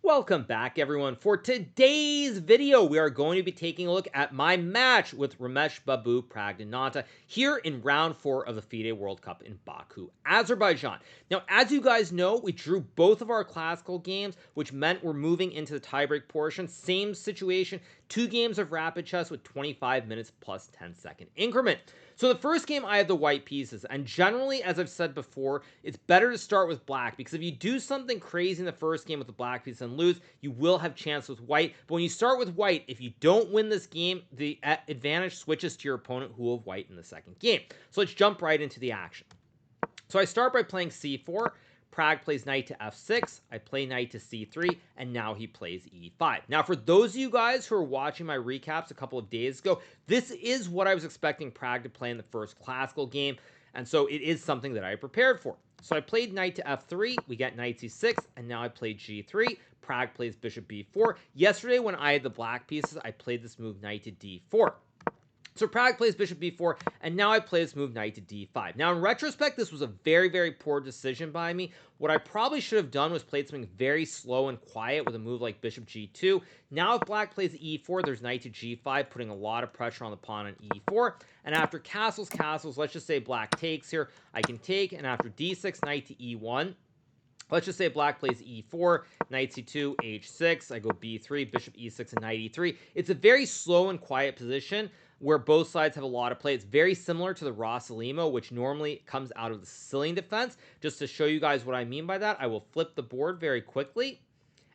Welcome back, everyone. For today's video, we are going to be taking a look at my match with Rameshbabu Praggnanandhaa here in round 4 of the FIDE World Cup in Baku, Azerbaijan. Now, as you guys know, we drew both of our classical games, which meant we're moving into the tiebreak portion. Same situation, 2 games of rapid chess with 25 minutes plus 10-second increment. So the first game, I have the white pieces, and generally, as I've said before, it's better to start with black, because if you do something crazy in the first game with the black piece and lose, you will have chance with white. But when you start with white, if you don't win this game, the advantage switches to your opponent who will have white in the second game. So let's jump right into the action. So I start by playing c4. Pragg plays knight to f6, I play knight to c3, and now he plays e5. Now, for those of you guys who are watching my recaps a couple of days ago, this is what I was expecting Pragg to play in the first classical game, and so it is something that I prepared for. So I played knight to f3, we get knight c6, and now I play g3. Pragg plays bishop b4. Yesterday, when I had the black pieces, I played this move knight to d4. So Pragg plays bishop b4, and now I play this move knight to d5. Now, in retrospect, this was a very, very poor decision by me. What I probably should have done was played something very slow and quiet with a move like bishop g2. Now, if black plays e4, there's knight to g5, putting a lot of pressure on the pawn on e4. And after castles, let's just say black takes here. I can take, and after d6, knight to e1. Let's just say black plays e4, knight c2, h6, I go b3, bishop e6, and knight e3. It's a very slow and quiet position where both sides have a lot of play. It's very similar to the Rossalimo, which normally comes out of the Sicilian defense. Just to show you guys what I mean by that, I will flip the board very quickly.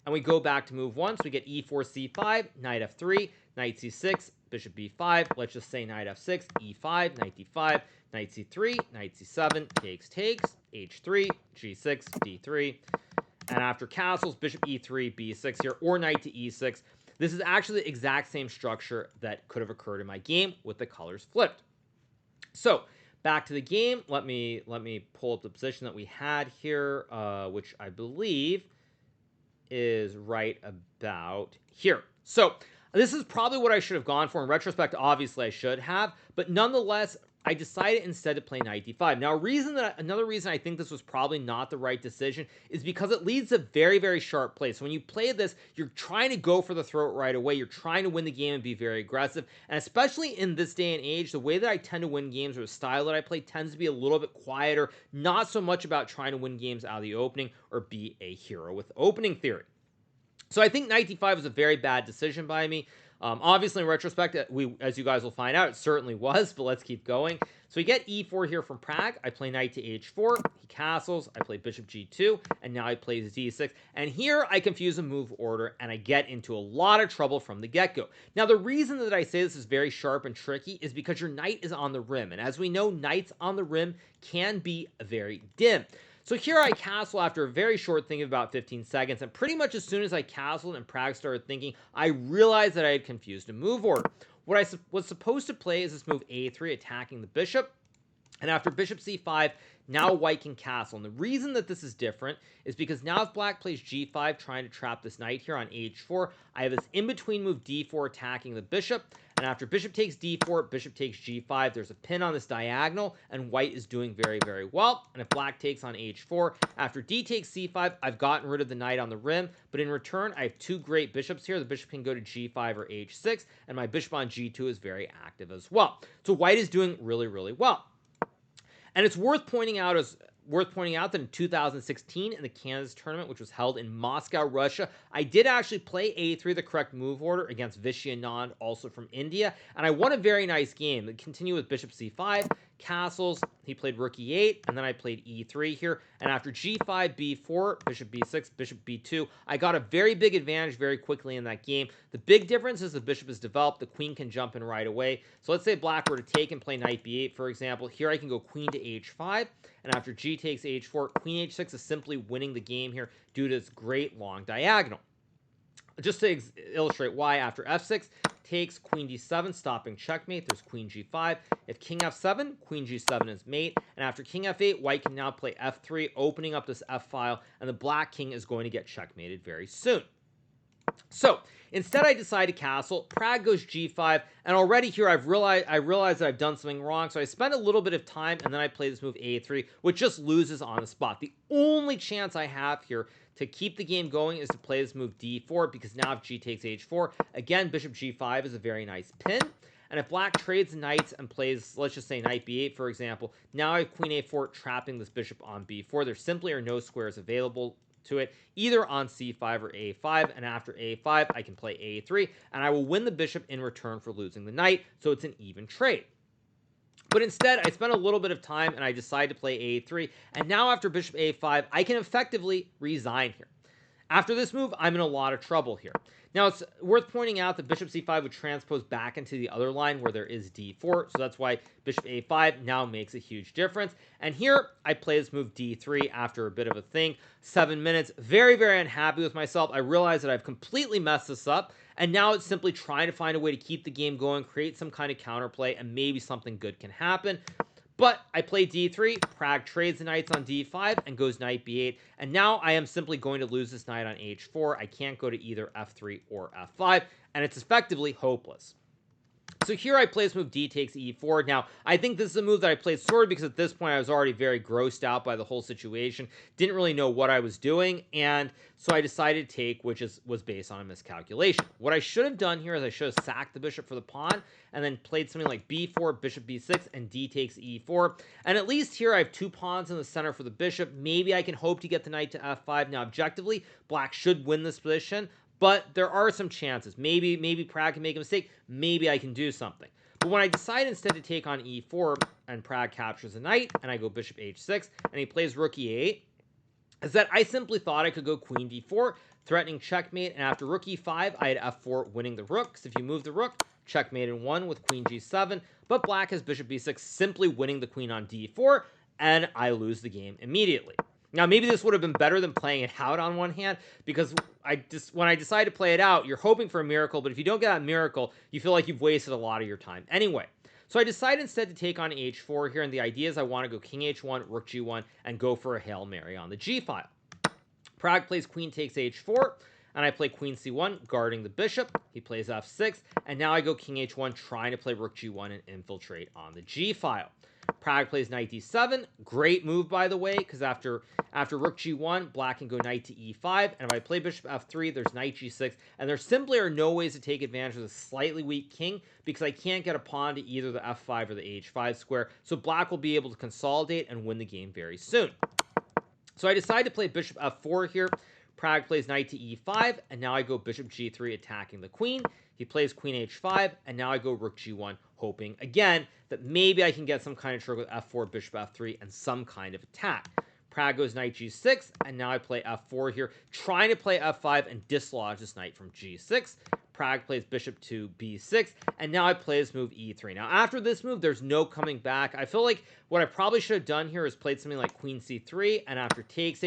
And we go back to move 1, so we get e4, c5, knight f3, knight c6, bishop b5. Let's just say knight f6, e5, knight d5, knight c3, knight c7, takes, h3, g6, d3. And after castles, bishop e3, b6 here, or knight to e6. This is actually the exact same structure that could have occurred in my game with the colors flipped. So back to the game. Let me pull up the position that we had here, which I believe is right about here. So this is probably what I should have gone for. In retrospect, obviously I should have, but nonetheless, I decided instead to play knight d5. Now, another reason I think this was probably not the right decision is because it leads to very, very sharp play. So when you play this, you're trying to go for the throat right away. You're trying to win the game and be very aggressive. And especially in this day and age, the way that I tend to win games or the style that I play tends to be a little bit quieter, not so much about trying to win games out of the opening or be a hero with opening theory. So I think knight d5 was a very bad decision by me. Obviously, in retrospect, as you guys will find out, it certainly was, but let's keep going. So we get e4 here from Pragg. I play knight to h4. He castles. I play bishop g2, and now he plays d6. And here I confuse a move order, and I get into a lot of trouble from the get-go. Now, the reason that I say this is very sharp and tricky is because your knight is on the rim, and as we know, knights on the rim can be very dim. So here I castle after a very short thing of about 15 seconds, and pretty much as soon as I castled and Pragg started thinking, I realized that I had confused a move order. What I was supposed to play is this move a3, attacking the bishop, and after bishop c5, now white can castle. And the reason that this is different is because now if black plays g5, trying to trap this knight here on h4, I have this in-between move d4 attacking the bishop. And after bishop takes d4, bishop takes g5, there's a pin on this diagonal, and white is doing very, very well. And if black takes on h4, after d takes c5, I've gotten rid of the knight on the rim. But in return, I have 2 great bishops here. The bishop can go to g5 or h6, and my bishop on g2 is very active as well. So white is doing really, really well. And it's worth pointing out that in 2016 in the Kansas tournament, which was held in Moscow, Russia, I did actually play a3, the correct move order, against Vishy Anand, also from India, and I won a very nice game. It continued with bishop c5, castles, he played rook e8, and then I played e3 here, and after g5, b4, bishop b6, bishop b2, I got a very big advantage very quickly in that game. The big difference is the bishop is developed, the queen can jump in right away. So let's say black were to take and play knight b8, for example. Here I can go queen to h5, and after g takes h4, queen h6 is simply winning the game here due to this great long diagonal. Just to illustrate why, after f6 takes, queen d7, stopping checkmate. There's queen g5. If king f7, queen g7 is mate. And after king f8, white can now play f3, opening up this f file, and the black king is going to get checkmated very soon. So instead, I decide to castle. Pragg goes g5, and already here I realized that I've done something wrong. So I spend a little bit of time, and then I play this move a3, which just loses on the spot. The only chance I have here to keep the game going is to play this move d4, because now if g takes h4, again, bishop g5 is a very nice pin. And if black trades knights and plays, let's just say knight b8, for example, now I have queen a4 trapping this bishop on b4. There simply are no squares available to it, either on c5 or a5, and after a5, I can play a3, and I will win the bishop in return for losing the knight, so it's an even trade. But instead, I spent a little bit of time, and I decide to play a3, and now after bishop a5, I can effectively resign here. After this move, I'm in a lot of trouble here. Now, it's worth pointing out that bishop c5 would transpose back into the other line where there is d4, so that's why bishop a5 now makes a huge difference. And here, I play this move d3 after a bit of a thing. 7 minutes, very, very unhappy with myself. I realize that I've completely messed this up, and now it's simply trying to find a way to keep the game going, create some kind of counterplay, and maybe something good can happen. But I play d3, Pragg trades the knights on d5 and goes knight b8, and now I am simply going to lose this knight on h4. I can't go to either f3 or f5, and it's effectively hopeless. So here I play this move d takes e4. Now, I think this is a move that I played sort of because at this point I was already very grossed out by the whole situation, didn't really know what I was doing, and so I decided to take, which was based on a miscalculation. What I should have done here is I should have sacked the bishop for the pawn, and then played something like b4, bishop b6, and d takes e4. And at least here I have 2 pawns in the center for the bishop. Maybe I can hope to get the knight to f5. Now, objectively, black should win this position, but there are some chances. Maybe Pragg can make a mistake. Maybe I can do something. But when I decide instead to take on e4, and Pragg captures a knight, and I go bishop h6, and he plays rook e8, is that I simply thought I could go queen d4, threatening checkmate, and after rook e5, I had f4 winning the rook, because if you move the rook, checkmate in 1 with queen g7, but black has bishop b6, simply winning the queen on d4, and I lose the game immediately. Now, maybe this would have been better than playing it out on one hand, because when I decide to play it out, you're hoping for a miracle, but if you don't get that miracle, you feel like you've wasted a lot of your time. Anyway, so I decide instead to take on h4 here, and the idea is I want to go king h1, rook g1, and go for a Hail Mary on the g file. Pragg plays queen takes h4, and I play queen c1, guarding the bishop. He plays f6, and now I go king h1, trying to play rook g1 and infiltrate on the g file. Pragg plays knight d7. Great move, by the way, because after rook g1, black can go knight to e5, and if I play bishop f3, there's knight g6, and there simply are no ways to take advantage of the slightly weak king, because I can't get a pawn to either the f5 or the h5 square, so black will be able to consolidate and win the game very soon. So I decide to play bishop f4 here. Pragg plays knight to e5, and now I go bishop g3, attacking the queen. He plays queen h5, and now I go rook g1, hoping, again, that maybe I can get some kind of trick with f4, bishop f3, and some kind of attack. Pragg goes knight g6, and now I play f4 here, trying to play f5 and dislodge this knight from g6. Pragg plays bishop to b6, and now I play this move e3. Now, after this move, there's no coming back. I feel like what I probably should have done here is played something like queen c3, and after takes,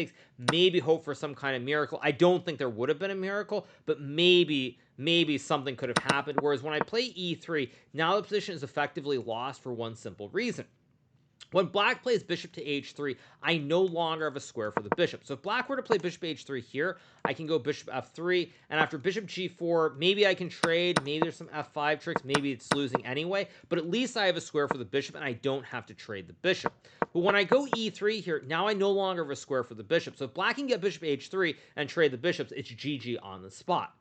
maybe hope for some kind of miracle. I don't think there would have been a miracle, but maybe something could have happened. Whereas when I play e3, now the position is effectively lost for one simple reason. When black plays bishop to h3, I no longer have a square for the bishop. So if black were to play bishop h3 here, I can go bishop f3, and after bishop g4, maybe I can trade, maybe there's some f5 tricks, maybe it's losing anyway, but at least I have a square for the bishop, and I don't have to trade the bishop. But when I go e3 here, now I no longer have a square for the bishop. So if black can get bishop h3 and trade the bishops, it's GG on the spot.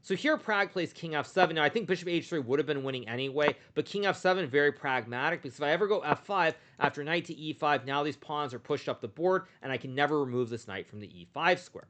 So here Pragg plays king f7. Now, I think bishop h3 would have been winning anyway, but king f7, very pragmatic, because if I ever go f5, after knight to e5, now these pawns are pushed up the board, and I can never remove this knight from the e5 square.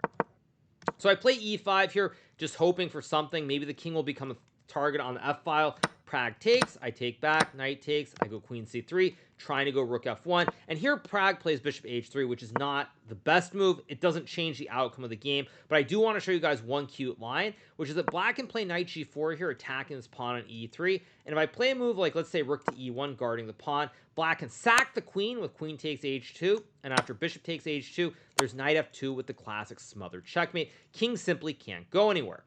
So I play e5 here, just hoping for something. Maybe the king will become a target on the f-file. Pragg takes, I take back, knight takes, I go queen c3, trying to go rook f1, and here Pragg plays bishop h3, which is not the best move. It doesn't change the outcome of the game, but I do want to show you guys one cute line, which is that black can play knight g4 here, attacking this pawn on e3, and if I play a move like, let's say, rook to e1, guarding the pawn, black can sack the queen with queen takes h2, and after bishop takes h2, there's knight f2 with the classic smothered checkmate. King simply can't go anywhere.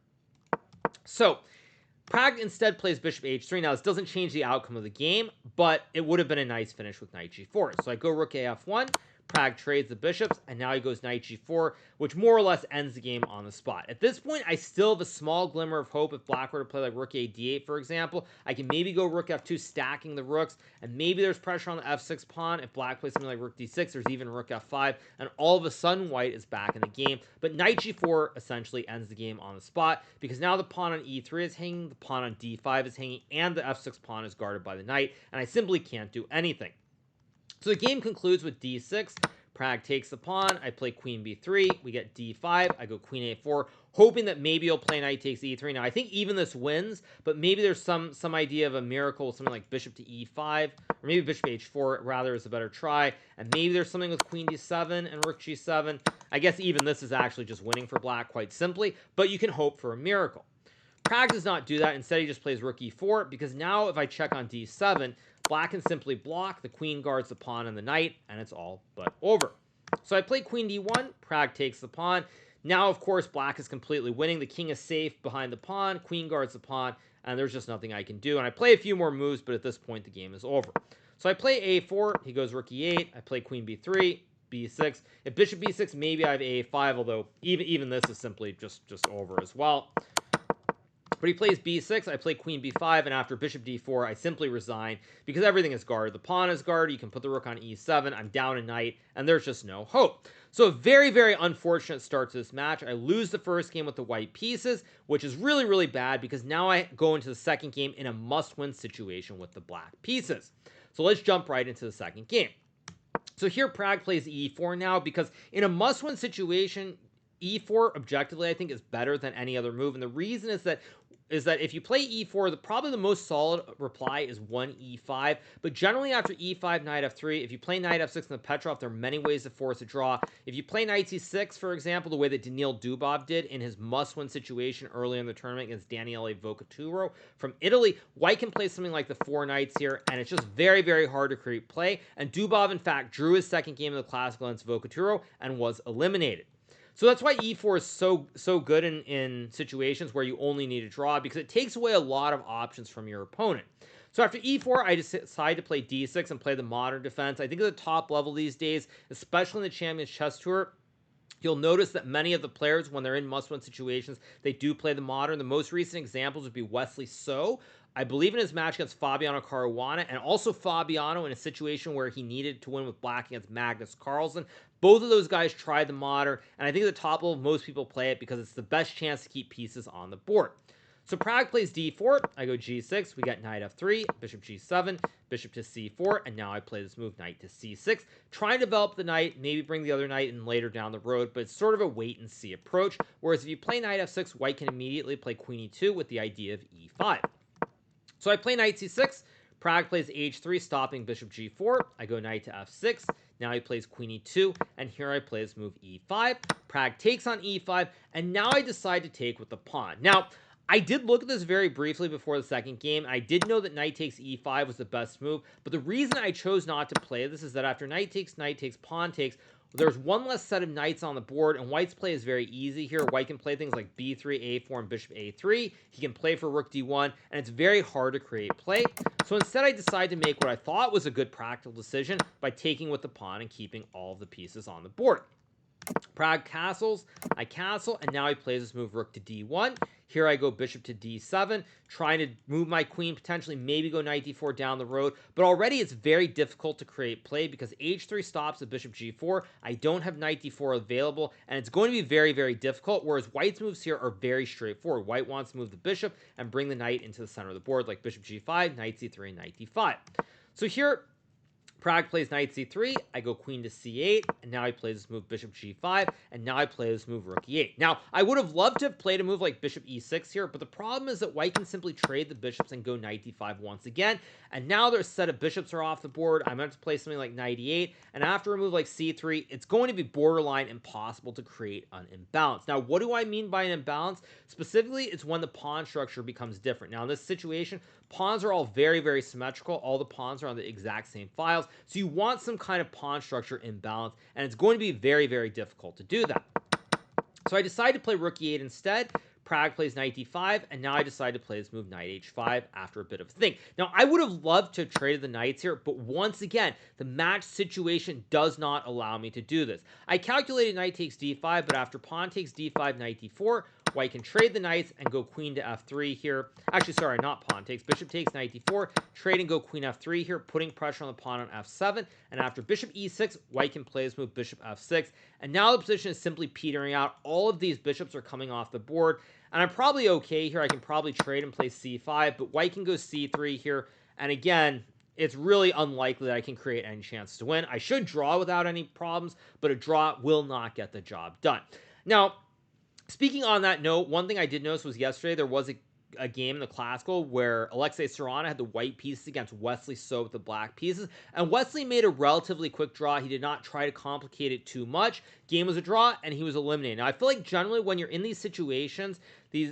So Pragg instead plays bishop h3. Now, this doesn't change the outcome of the game, but it would have been a nice finish with knight g4. So I go rook a f1. Pragg trades the bishops, and now he goes knight g4, which more or less ends the game on the spot. At this point, I still have a small glimmer of hope. If black were to play like rook a d8, for example, I can maybe go rook f2, stacking the rooks, and maybe there's pressure on the f6 pawn. If black plays something like rook d6, there's even rook f5, and all of a sudden white is back in the game. But knight g4 essentially ends the game on the spot, because now the pawn on e3 is hanging, the pawn on d5 is hanging, and the f6 pawn is guarded by the knight, and I simply can't do anything. So the game concludes with d6. Pragg takes the pawn. I play queen b3. We get d5. I go queen a4, hoping that maybe he'll play knight takes e3. Now, I think even this wins, but maybe there's some idea of a miracle, something like bishop to e5, or maybe bishop h4 rather is a better try. And maybe there's something with queen d7 and rook g7. I guess even this is actually just winning for black quite simply, but you can hope for a miracle. Pragg does not do that. Instead, he just plays rook e4, because now if I check on d7, black can simply block, the queen guards the pawn and the knight, and it's all but over. So I play queen d1, Pragg takes the pawn. Now, of course, black is completely winning. The king is safe behind the pawn, queen guards the pawn, and there's just nothing I can do. And I play a few more moves, but at this point, the game is over. So I play a4, he goes rook e8, I play queen b3, b6. If bishop b6, maybe I have a5, although even this is simply just over as well. But he plays b6, I play queen b5, and after bishop d4, I simply resign, because everything is guarded. The pawn is guarded, you can put the rook on e7, I'm down a knight, and there's just no hope. So a very, very unfortunate start to this match. I lose the first game with the white pieces, which is really, really bad, because now I go into the second game in a must-win situation with the black pieces. So let's jump right into the second game. So here Pragg plays e4 now, because in a must-win situation, e4 objectively I think is better than any other move, and the reason is that if you play e4, probably the most solid reply is 1e5, but generally after e5, knight f3, if you play knight f6 in the Petrov, there are many ways to force a draw. If you play knight c6, for example, the way that Daniil Dubov did in his must-win situation earlier in the tournament against Daniele Vocaturo from Italy, white can play something like the 4 knights here, and it's just very, very hard to create play, and Dubov, in fact, drew his second game of the Classical against Vocaturo and was eliminated. So that's why e4 is so good in situations where you only need a draw, because it takes away a lot of options from your opponent. So after e4, I decide to play d6 and play the modern defense. I think at the top level these days, especially in the Champions Chess Tour, you'll notice that many of the players, when they're in must-win situations, they do play the modern. The most recent examples would be Wesley So, I believe in his match against Fabiano Caruana, and also Fabiano in a situation where he needed to win with black against Magnus Carlsen. Both of those guys tried the modern, and I think at the top level, most people play it because it's the best chance to keep pieces on the board. So Pragg plays d4, I go g6, we get knight f3, bishop g7, bishop to c4, and now I play this move, knight to c6, trying to develop the knight, maybe bring the other knight in later down the road, but it's sort of a wait-and-see approach, whereas if you play knight f6, white can immediately play queen e2 with the idea of e5. So I play knight c6, Pragg plays h3, stopping bishop g4, I go knight to f6, now he plays queen e2, and here I play this move e5, Pragg takes on e5, and now I decide to take with the pawn. Now, I did look at this very briefly before the second game. I did know that knight takes e5 was the best move, but the reason I chose not to play this is that after knight takes, pawn takes, there's one less set of knights on the board, and white's play is very easy here. White can play things like b3, a4, and bishop a3. He can play for rook d1, and it's very hard to create play. So instead, I decided to make what I thought was a good practical decision by taking with the pawn and keeping all of the pieces on the board. Pragg castles, I castle, and now he plays this move rook to d1. Here I go bishop to d7, trying to move my queen, potentially maybe go knight d4 down the road, but already it's very difficult to create play because h3 stops at bishop g4. I don't have knight d4 available, and it's going to be very, very difficult, whereas white's moves here are very straightforward. White wants to move the bishop and bring the knight into the center of the board, like bishop g5, knight c3, and knight d5. So here, Pragg plays knight c3, I go queen to c8, and now he plays this move bishop g5, and now I play this move rook e8. Now, I would have loved to have played a move like bishop e6 here, but the problem is that white can simply trade the bishops and go knight d5 once again, and now their set of bishops are off the board. I'm going to play something like knight e8, and after a move like c3, it's going to be borderline impossible to create an imbalance. Now, what do I mean by an imbalance? Specifically, it's when the pawn structure becomes different. Now, in this situation, pawns are all very, very symmetrical. All the pawns are on the exact same files. So you want some kind of pawn structure imbalance, and it's going to be very, very difficult to do that. So I decided to play rook e8 instead. Pragg plays knight d5, and now I decide to play this move knight h5 after a bit of a think. Now, I would have loved to have traded the knights here, but once again, the match situation does not allow me to do this. I calculated knight takes d5, but after pawn takes d5, knight d4, white can trade the knights and go queen to f3 here. Actually, sorry, not pawn takes. Bishop takes knight d4, trade and go queen f3 here, putting pressure on the pawn on f7. And after bishop e6, white can play this move bishop f6. And now the position is simply petering out. All of these bishops are coming off the board. And I'm probably okay here. I can probably trade and play c5, but white can go c3 here. And again, it's really unlikely that I can create any chance to win. I should draw without any problems, but a draw will not get the job done. Now, speaking on that note, one thing I did notice was yesterday there was a game in the Classical where Alexei Serrano had the white pieces against Wesley So with the black pieces, and Wesley made a relatively quick draw. He did not try to complicate it too much. Game was a draw, and he was eliminated. Now, I feel like generally when you're in these situations,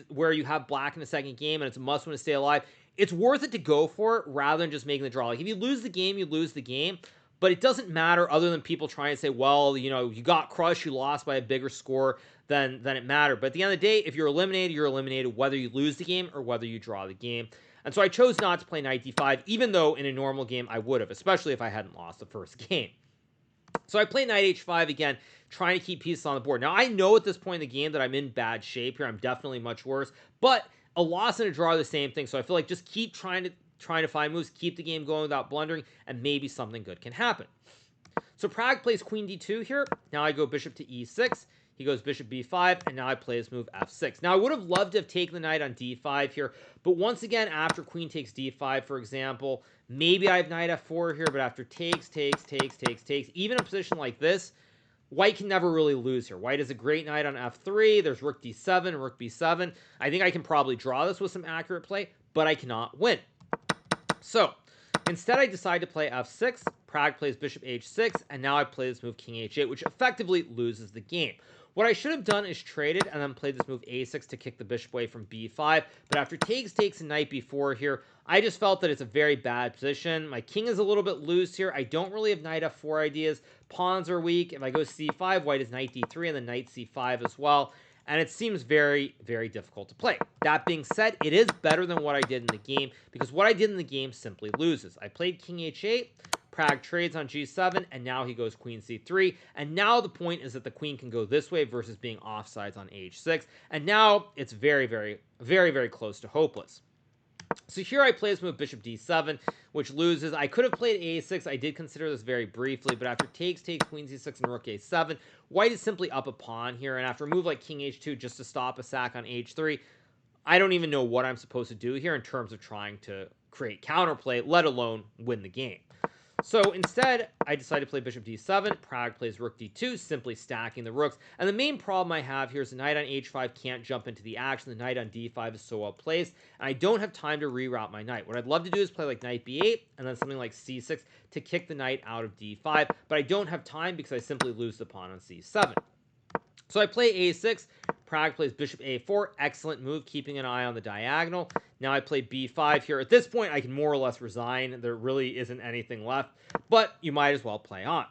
where you have black in the second game and it's a must-win to stay alive, it's worth it to go for it rather than just making the draw. Like, if you lose the game, you lose the game. But it doesn't matter other than people trying to say, well, you know, you got crushed, you lost by a bigger score than it mattered. But at the end of the day, if you're eliminated, whether you lose the game or whether you draw the game. And so I chose not to play knight d5, even though in a normal game I would have, especially if I hadn't lost the first game. So I play knight h5 again, trying to keep pieces on the board. Now, I know at this point in the game that I'm in bad shape here. I'm definitely much worse. But a loss and a draw are the same thing. So I feel like just keep trying to find moves, keep the game going without blundering, and maybe something good can happen. So Pragg plays queen d2 here. Now I go bishop to e6. He goes bishop b5, and now I play his move f6. Now, I would have loved to have taken the knight on d5 here, but once again, after queen takes d5, for example, maybe I have knight f4 here, but after takes, even a position like this, white can never really lose here. White has a great knight on f3. There's rook d7, rook b7. I think I can probably draw this with some accurate play, but I cannot win. So, instead I decide to play f6, Pragg plays bishop h6, and now I play this move king h8, which effectively loses the game. What I should have done is traded and then played this move a6 to kick the bishop away from b5, but after takes and knight b4 here, I just felt that it's a very bad position. My king is a little bit loose here. I don't really have knight f4 ideas. Pawns are weak. If I go c5, white is knight d3 and then knight c5 as well. And it seems very, very difficult to play. That being said, it is better than what I did in the game, because what I did in the game simply loses. I played king h8, Pragg trades on g7, and now he goes queen c3. And now the point is that the queen can go this way versus being offsides on h6. And now it's very, very, very, very close to hopeless. So here I play this move bishop d7, which loses. I could have played a6. I did consider this very briefly, but after takes, queen c6, and rook a7, white is simply up a pawn here. And after a move like king h2 just to stop a sack on h3, I don't even know what I'm supposed to do here in terms of trying to create counterplay, let alone win the game. So instead, I decided to play bishop d7. Pragg plays rook d2, simply stacking the rooks. And the main problem I have here is the knight on h5 can't jump into the action. The knight on d5 is so well placed, and I don't have time to reroute my knight. What I'd love to do is play like knight b8 and then something like c6 to kick the knight out of d5, but I don't have time because I simply lose the pawn on c7. So I play a6, Pragg plays bishop a4, excellent move, keeping an eye on the diagonal. Now I play b5 here. At this point, I can more or less resign. There really isn't anything left, but you might as well play on.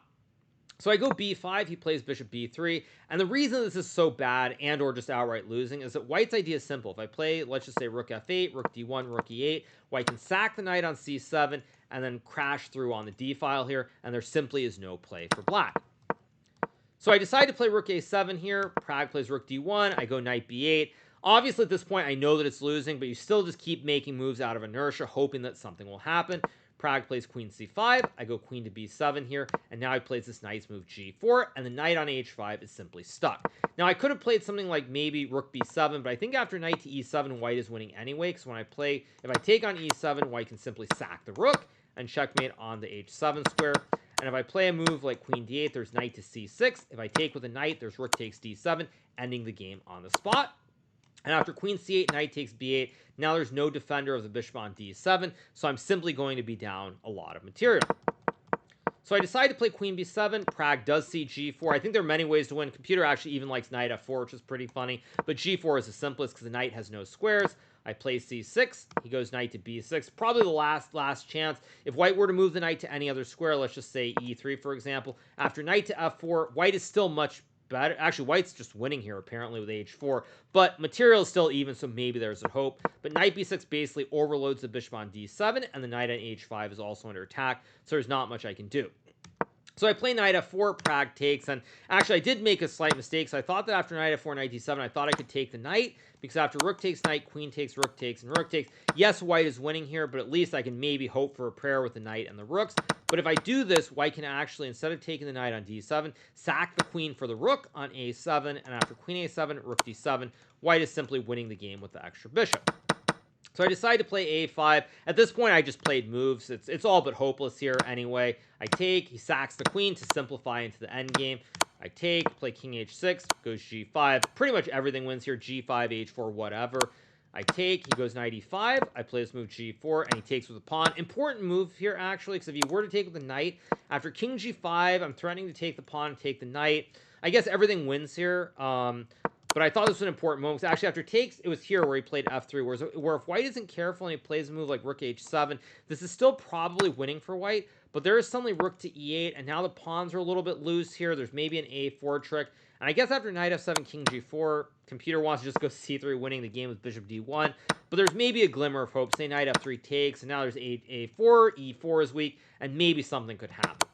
So I go b5, he plays bishop b3, and the reason this is so bad and or just outright losing is that white's idea is simple. If I play, let's just say rook f8, rook d1, rook e8, white can sack the knight on c7 and then crash through on the d file here, and there simply is no play for black. So I decide to play rook a7 here. Pragg plays rook d1. I go knight b8. Obviously, at this point, I know that it's losing, but you still just keep making moves out of inertia, hoping that something will happen. Pragg plays queen c5. I go queen to b7 here, and now he plays this nice move g4, and the knight on h5 is simply stuck. Now, I could have played something like maybe rook b7, but I think after knight to e7, white is winning anyway, because when I play, if I take on e7, white can simply sack the rook and checkmate on the h7 square. And if I play a move like queen d8, there's knight to c6. If I take with a knight, there's rook takes d7, ending the game on the spot. And after queen c8, knight takes b8, now there's no defender of the bishop on d7, so I'm simply going to be down a lot of material. So I decide to play queen b7. Pragg does see g4. I think there are many ways to win. Computer actually even likes knight f4, which is pretty funny, but g4 is the simplest because the knight has no squares. I play c6. He goes knight to b6. Probably the last chance. If white were to move the knight to any other square, let's just say e3, for example, after knight to f4, white is still much better. Actually, white's just winning here, apparently, with h4. But material is still even, so maybe there's a hope. But knight b6 basically overloads the bishop on d7, and the knight on h5 is also under attack, so there's not much I can do. So I play knight f4, Pragg takes, and actually I did make a slight mistake. So I thought that after knight f4, knight d7, I thought I could take the knight, because after rook takes knight, queen takes, and rook takes, yes, white is winning here, but at least I can maybe hope for a prayer with the knight and the rooks. But if I do this, white can actually, instead of taking the knight on d7, sack the queen for the rook on a7, and after queen a7, rook d7, white is simply winning the game with the extra bishop. So I decided to play a5. At this point, I just played moves. It's all but hopeless here anyway. I take, he sacks the queen to simplify into the endgame. I take, play king h6, goes g5. Pretty much everything wins here, g5, h4, whatever. I take, he goes knight e5. I play this move g4, and he takes with a pawn. Important move here, actually, because if he were to take with the knight, after king g5, I'm threatening to take the pawn and take the knight. I guess everything wins here. But I thought this was an important moment. Actually, after takes, it was here where he played f3. Where if white isn't careful and he plays a move like rook h7, this is still probably winning for white. But there is suddenly rook to e8, and now the pawns are a little bit loose here. There's maybe an a4 trick. And I guess after knight f7, king g4, computer wants to just go c3, winning the game with bishop d1. But there's maybe a glimmer of hope. Say knight f3 takes, and now there's a4, e4 is weak, and maybe something could happen.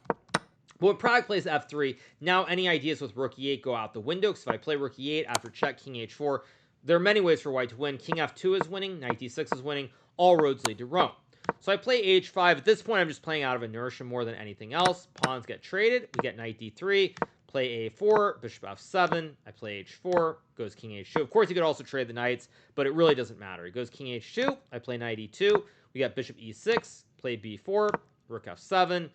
But when Pragg plays f3, now any ideas with rook e8 go out the window, because if I play rook e8 after check, king h4, there are many ways for white to win. King f2 is winning, knight d6 is winning, all roads lead to Rome. So I play h5. At this point, I'm just playing out of inertia more than anything else. Pawns get traded. We get knight d3, play a4, bishop f7, I play h4, goes king h2. Of course, you could also trade the knights, but it really doesn't matter. It goes king h2, I play knight e2, we got bishop e6, play b4, rook f7,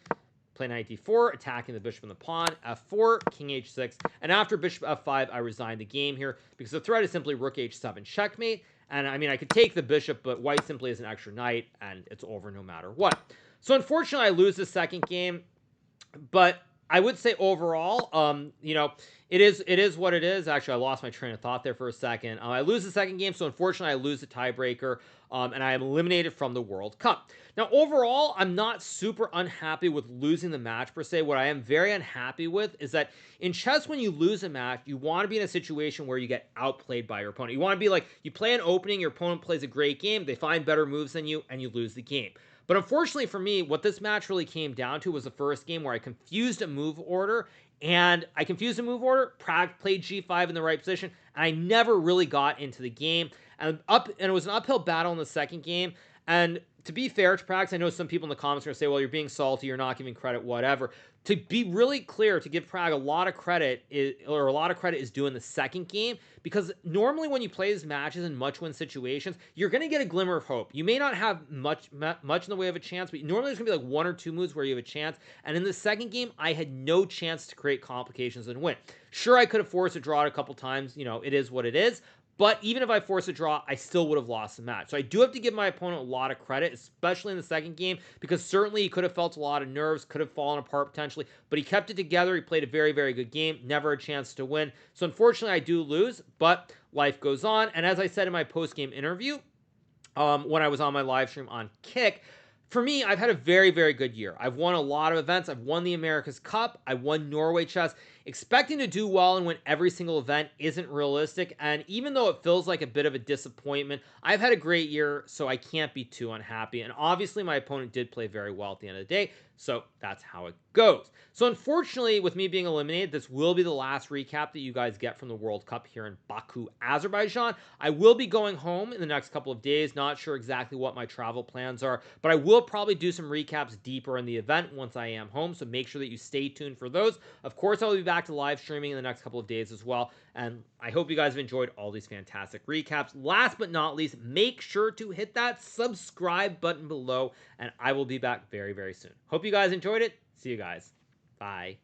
play knight d4, attacking the bishop and the pawn, f4, king h6, and after bishop f5, I resign the game here, because the threat is simply rook h7 checkmate, and I mean, I could take the bishop, but white simply is an extra knight, and it's over no matter what. So unfortunately, I lose the second game, but I would say overall, you know, it is what it is. Actually, I lost my train of thought there for a second. I lose the second game, so unfortunately, I lose the tiebreaker, and I am eliminated from the World Cup. Now, overall, I'm not super unhappy with losing the match, per se. What I am very unhappy with is that in chess, when you lose a match, you want to be in a situation where you get outplayed by your opponent. You want to be like, you play an opening, your opponent plays a great game, they find better moves than you, and you lose the game. But unfortunately for me, what this match really came down to was the first game where I confused a move order. Pragg played g5 in the right position, and I never really got into the game. And it was an uphill battle in the second game. And to be fair to Pragg, I know some people in the comments are going to say, well, you're being salty, you're not giving credit, whatever. To be really clear, to give Pragg a lot of credit is due in the second game, because normally when you play these matches in much-win situations, you're going to get a glimmer of hope. You may not have much in the way of a chance, but normally there's going to be like one or two moves where you have a chance. And in the second game, I had no chance to create complications and win. Sure, I could have forced a draw a couple times. You know, it is what it is. But even if I forced a draw, I still would have lost the match. So I do have to give my opponent a lot of credit, especially in the second game, because certainly he could have felt a lot of nerves, could have fallen apart potentially, but he kept it together. He played a very, very good game, never a chance to win. So unfortunately, I do lose, but life goes on. And as I said in my post-game interview, when I was on my live stream on Kick, for me, I've had a very, very good year. I've won a lot of events. I've won the America's Cup. I won Norway Chess. Expecting to do well and win every single event isn't realistic, and even though it feels like a bit of a disappointment, I've had a great year, so I can't be too unhappy. And obviously, my opponent did play very well at the end of the day, so that's how it goes. So unfortunately, with me being eliminated, this will be the last recap that you guys get from the World Cup here in Baku, Azerbaijan. I will be going home in the next couple of days. Not sure exactly what my travel plans are, but I will probably do some recaps deeper in the event once I am home, so make sure that you stay tuned for those. Of course, I will be back to live streaming in the next couple of days as well, and I hope you guys have enjoyed all these fantastic recaps. Last but not least, make sure to hit that subscribe button below, and I will be back very, very soon. Hope you guys enjoyed it. See you guys. Bye.